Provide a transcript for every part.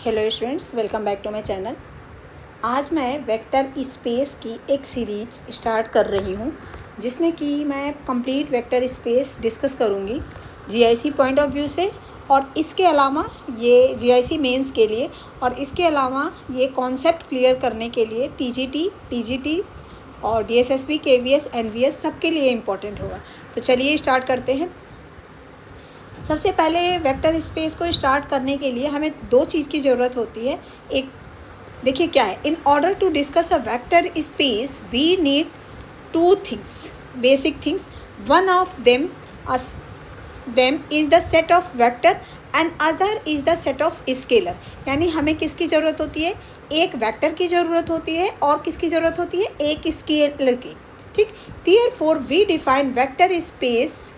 Hello students, welcome back to my channel. आज मैं vector space की एक सीरीज स्टार्ट कर रही हूँ जिसमें कि मैं कंप्लीट वेक्टर स्पेस डिस्कस करूँगी जीआईसी पॉइंट ऑफ व्यू से, और इसके अलावा ये जीआईसी मेंस के लिए और इसके अलावा ये कॉन्सेप्ट क्लियर करने के लिए टीजीटी, पीजीटी और डीएसएसबी, केवीएस, एनवीएस सबके लिए इम्पोर्टेंट होगा। तो चलिए स्टार्ट करते हैं। सबसे पहले वेक्टर स्पेस को स्टार्ट करने के लिए हमें दो चीज़ की ज़रूरत होती है। एक देखिए क्या है, in order to discuss a vector space we need two things, basic things. One of them is the set of vector and other is the set of scalar. यानी हमें किसकी ज़रूरत होती है? एक वेक्टर की ज़रूरत होती है और किसकी ज़रूरत होती है? एक स्केलर की। ठीक, therefore we define vector space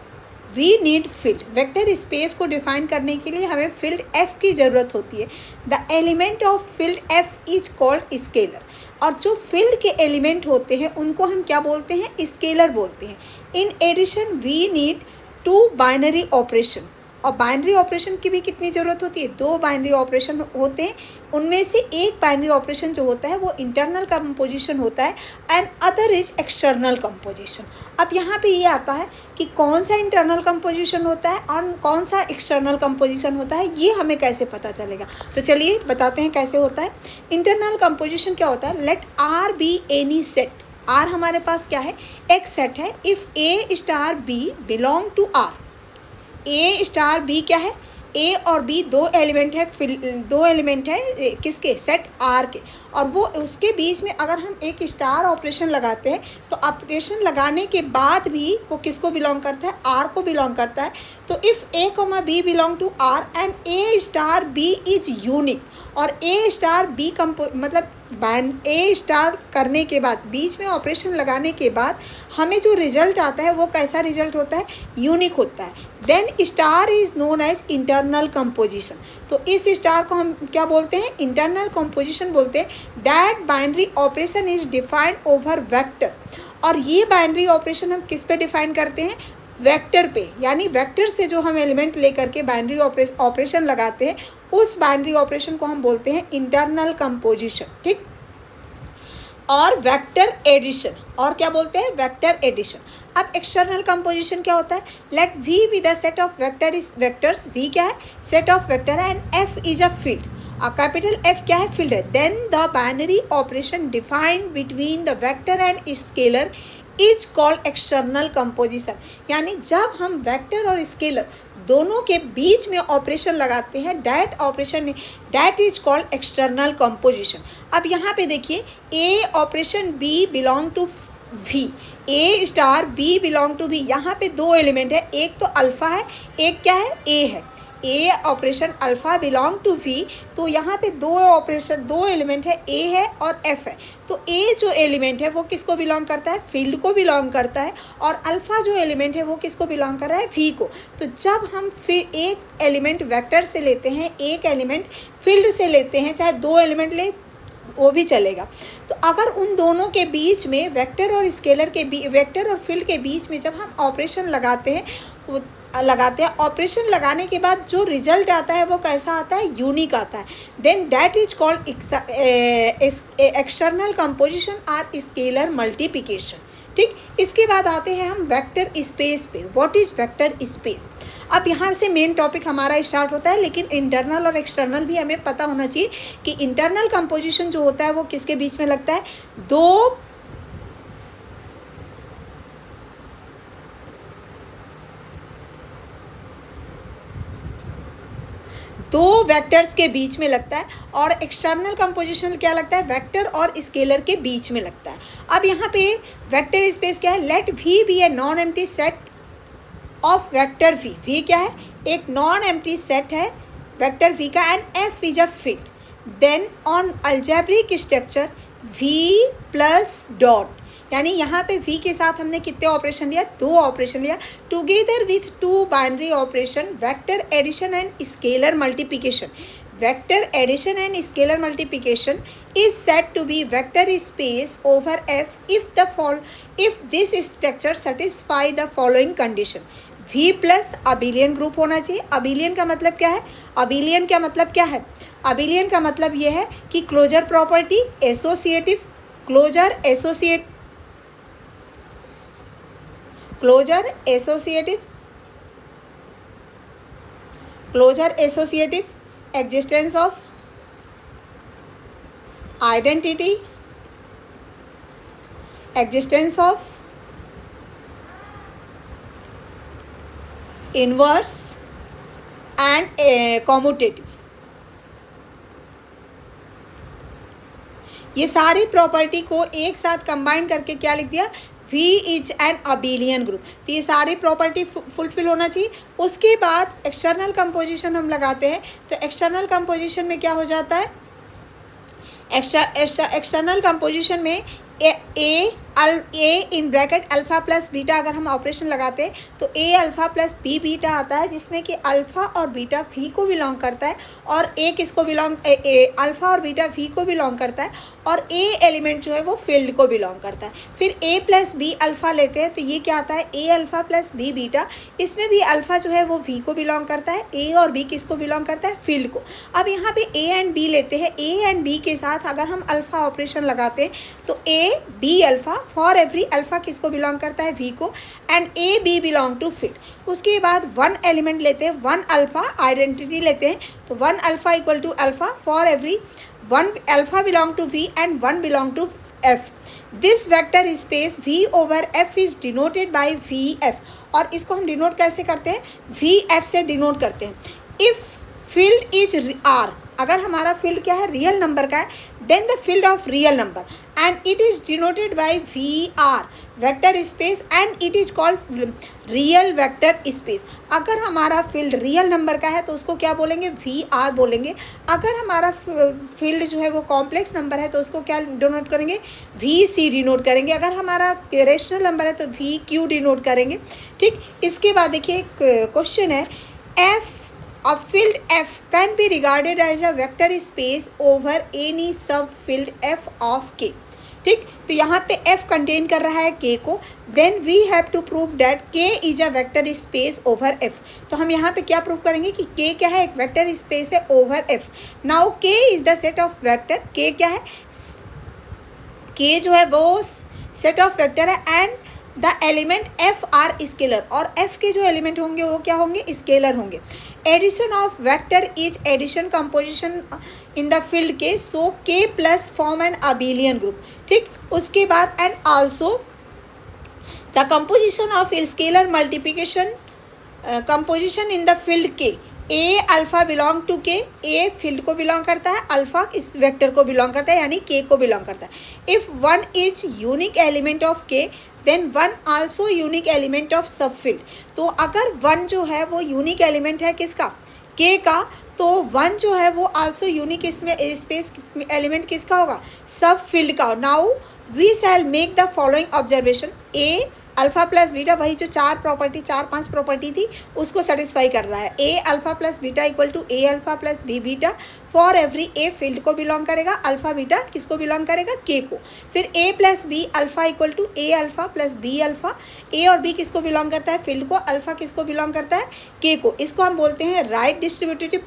we need field. Vector space को डिफाइन करने के लिए हमें फील्ड एफ की ज़रूरत होती है। The element of field F is called scalar. और जो फील्ड के एलिमेंट होते हैं उनको हम क्या बोलते हैं? स्केलर बोलते हैं। In addition we need two binary operation. और बाइनरी ऑपरेशन की भी कितनी ज़रूरत होती है? दो बाइनरी ऑपरेशन होते हैं। उनमें से एक बाइनरी ऑपरेशन जो होता है वो इंटरनल कंपोजिशन होता है and other is external composition. अब यहाँ पे ये आता है कि कौन सा इंटरनल कंपोजिशन होता है और कौन सा एक्सटर्नल कंपोजिशन होता है, ये हमें कैसे पता चलेगा? तो चलिए बताते हैं कैसे होता है। इंटरनल कंपोजिशन क्या होता है? Let R be any set. R हमारे पास क्या है? एक सेट है। If A star B belong to R. A star B क्या है? ए और बी दो एलिमेंट है, दो एलिमेंट है किसके? सेट आर के। और वो उसके बीच में अगर हम एक स्टार ऑपरेशन लगाते हैं तो ऑपरेशन लगाने के बाद भी वो किसको बिलोंग करता है? आर को बिलोंग करता है। तो if A comma B belong to R and A star B is unique, और ए स्टार बी मतलब बैंड ए स्टार करने के बाद बीच में ऑपरेशन लगाने के बाद हमें जो रिजल्ट आता है वो कैसा रिजल्ट होता है? यूनिक होता है। Then star is known as internal composition. तो इस स्टार को हम क्या बोलते हैं? इंटरनल कंपोजिशन बोलते हैं। That binary operation is defined over vector. और ये बाइनरी ऑपरेशन हम किस पे डिफाइन करते हैं? वेक्टर पे। यानी वेक्टर से जो हम एलिमेंट लेकर के बाइनरी ऑपरेशन लगाते हैं उस बाइनरी ऑपरेशन को हम बोलते हैं इंटरनल कंपोजिशन। ठीक, और वेक्टर एडिशन, और क्या बोलते हैं? Vector addition. अब एक्सटर्नल कंपोजिशन क्या होता है? Let V be the set of vectors. V क्या है? सेट ऑफ वेक्टर है and F is a field. Capital F क्या है? फील्ड है। Then the binary operation defined between the vector and scalar is called external composition. यानी जब हम vector और स्केलर दोनों के बीच में ऑपरेशन लगाते हैं, that is called external composition. अब यहाँ पे देखिए, a operation b belong to V, a star B belong to V. यहाँ पे दो एलिमेंट है, एक तो अल्फ़ा है, एक क्या है? ए है। A operation alpha belong to V. तो यहाँ पे दो एलिमेंट है, ए है और एफ है। तो ए जो एलिमेंट है वो किसको बिलोंग करता है? फील्ड को बिलोंग करता है। और अल्फ़ा जो एलिमेंट है वो किसको बिलोंग कर रहा है? वी को। तो जब हम फिर एक एलिमेंट वेक्टर से लेते हैं, एक एलिमेंट फील्ड से लेते हैं, चाहे दो एलिमेंट ले वो भी चलेगा। तो अगर उन दोनों के बीच में वेक्टर और फील्ड के बीच में जब हम ऑपरेशन लगाते हैं ऑपरेशन लगाने के बाद जो रिजल्ट आता है वो कैसा आता है? यूनिक आता है। Then that is called external composition or scalar multiplication. ठीक, इसके बाद आते हैं हम वेक्टर स्पेस पे। What is vector space? अब यहाँ से मेन टॉपिक हमारा स्टार्ट होता है, लेकिन इंटरनल और एक्सटर्नल भी हमें पता होना चाहिए कि इंटरनल कंपोजिशन जो होता है वो किसके बीच में लगता है? दो वेक्टर्स के बीच में लगता है। और एक्सटर्नल कंपोजिशन क्या लगता है? वेक्टर और स्केलर के बीच में लगता है। अब यहाँ पे वेक्टर स्पेस क्या है? Let V be a non empty set of vector V. V क्या है? एक नॉन एम्प्टी सेट है वेक्टर वी का and F is a field. Then on algebraic structure V plus dot. यानी यहाँ पे v के साथ हमने कितने ऑपरेशन लिया? दो ऑपरेशन लिया। Together with two binary operation vector addition and scalar multiplication. Vector addition and scalar multiplication is said to be vector space over f if this structure satisfy the following condition। V plus abelian group होना चाहिए। Abelian का मतलब क्या है? Abelian का मतलब क्या है? अबिलियन का मतलब ये है कि closure property, associative, closure associative, existence of identity, existence of inverse and commutative। ये सारी प्रॉपर्टी को एक साथ कंबाइन करके क्या लिख दिया, V is an abelian group. तो ये सारी प्रॉपर्टी फुलफिल होना चाहिए। उसके बाद एक्सटर्नल कंपोजिशन हम लगाते हैं, तो एक्सटर्नल कंपोजिशन में क्या हो जाता है, एक्सटर्नल कंपोजिशन में a in bracket alpha plus beta अगर हम ऑपरेशन लगाते हैं तो a alpha plus b beta आता है, जिसमें कि अल्फ़ा और बीटा वी को बिलोंग करता है, और ए किसको बिलोंग, अल्फ़ा और बीटा वी को बिलोंग करता है, और ए एलिमेंट जो है वो फील्ड को बिलोंग करता है। फिर ए प्लस बी अल्फ़ा लेते हैं तो ये क्या आता है, a alpha plus b beta. इसमें भी अल्फ़ा जो है वो वी को बिलोंग करता है, ए और बी किसको बिलोंग करता है, फील्ड को। अब यहाँ पे ए एंड बी लेते हैं, ए एंड बी के साथ अगर हम अल्फ़ा ऑपरेशन लगाते हैं तो A B alpha, for every alpha किसको बिलोंग करता है, वी को, and A B belong to field. उसके बाद वन एलिमेंट लेते हैं, वन अल्फ़ा आइडेंटिटी लेते हैं, तो one alpha equal to alpha for every one alpha belong to V and one belong to F. This vector space V over F is denoted by VF, और इसको हम denote कैसे करते हैं, VF से डिनोट करते हैं। इफ़ फील्ड इज R, अगर हमारा फील्ड क्या है, रियल नंबर का है, then the field of real number and it is denoted by VR vector space and it is called real vector space. अगर हमारा फील्ड रियल नंबर का है तो उसको क्या बोलेंगे, VR बोलेंगे। अगर हमारा फील्ड जो है वो कॉम्प्लेक्स नंबर है तो उसको क्या डिनोट करेंगे, VC डिनोट करेंगे। अगर हमारा रेशनल नंबर है तो VQ डिनोट करेंगे। ठीक, इसके बाद देखिए क्वेश्चन है, F a field F can be regarded as a vector space over any subfield F of K। ठीक, तो यहाँ पे F कंटेन कर रहा है K को, then we have to prove that K is a vector space over F। तो हम यहाँ पे क्या प्रूव करेंगे कि K क्या है, एक वेक्टर स्पेस है over F। Now K is the set of vector, K क्या है, K जो है वो सेट ऑफ वेक्टर है and the element F are scalar, और F के जो एलिमेंट होंगे वो क्या होंगे, स्केलर होंगे। Addition of vector is addition composition in the field के, so K plus form an abelian group. ठीक, उसके बाद and also the composition of scalar multiplication composition in the field के, ए अल्फ़ा बिलोंग टू के, ए field को belong करता है, alpha इस वेक्टर को बिलोंग करता है यानी K को बिलोंग करता है। If one is unique element of K then one also unique element of sub field. तो अगर वन जो है वो यूनिक एलिमेंट है किसका, K का, तो वन जो है वो आल्सो यूनिक इसमें स्पेस एलिमेंट किसका होगा, सब फील्ड का। Now we shall make the following observation, A alpha plus beta, वही जो चार पांच प्रॉपर्टी थी उसको सेटिस्फाई कर रहा है। A alpha plus beta equal to a alpha plus b beta for every a field को बिलोंग करेगा, अल्फ़ा बीटा किसको बिलोंग करेगा, K को। फिर a plus b alpha equal to a alpha plus b alpha, a और b किसको belong करता है, फील्ड को, अल्फ़ा किसको बिलोंग करता है, K को। इसको हम बोलते हैं राइट डिस्ट्रीब्यूटिव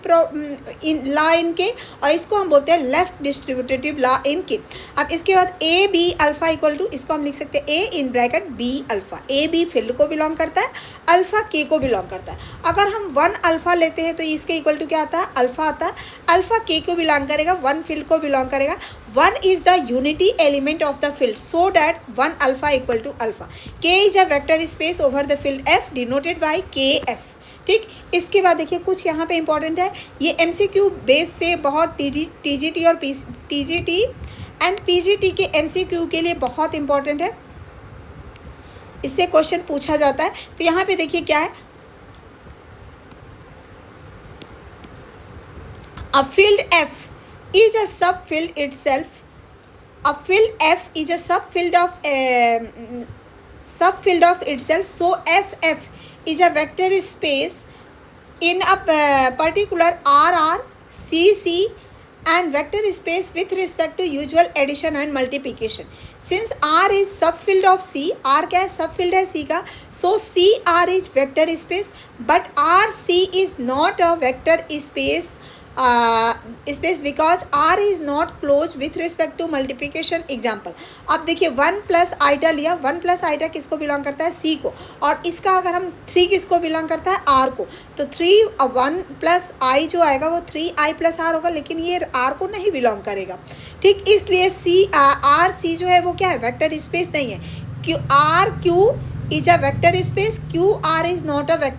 लॉ इन के, और इसको हम बोलते हैं लेफ्ट डिस्ट्रीब्यूटिव लॉ इन के। अब इसके बाद a B alpha equal to, इसको हम लिख सकते हैं a in bracket b alpha, a b field को बिलोंग करता है, अल्फ़ा K को बिलोंग करता है। अगर हम वन अल्फ़ा लेते हैं तो इसके इक्वल टू क्या आता है, अल्फ़ा आता है, अल्फ़ा K को बिलोंग करेगा, वन फील्ड को बिलोंग करेगा। One is the unity element of the field, so that one alpha equal to alpha. K is a vector space over the field F denoted by KF। ठीक, इसके बाद देखिए कुछ यहाँ पे इंपॉर्टेंट है, ये MCQ बेस से बहुत TGT और TGT एंड PGT के MCQ के लिए बहुत इंपॉर्टेंट है, इससे क्वेश्चन पूछा जाता है। तो यहाँ पे देखिए क्या है, a field F is a subfield itself. A field F is a subfield of itself. So FF is a vector space in a particular RR, CC and vector space with respect to usual addition and multiplication. Since R is subfield of C, R क्या है, subfield है C का, so CR is vector space, but RC is not a vector space space because R is not close with respect to multiplication example. अब देखिए 1 plus iota लिया, 1 plus iota किसको belong करता है, सी को, और इसका अगर हम 3 किसको बिलोंग करता है, आर को, तो 1 प्लस आई जो आएगा वो 3i प्लस आर होगा, लेकिन ये आर को नहीं बिलोंग करेगा। ठीक, इसलिए आर सी जो है वो क्या है, वेक्टर स्पेस नहीं है। Q R Q is a vector space, Q R is not a vector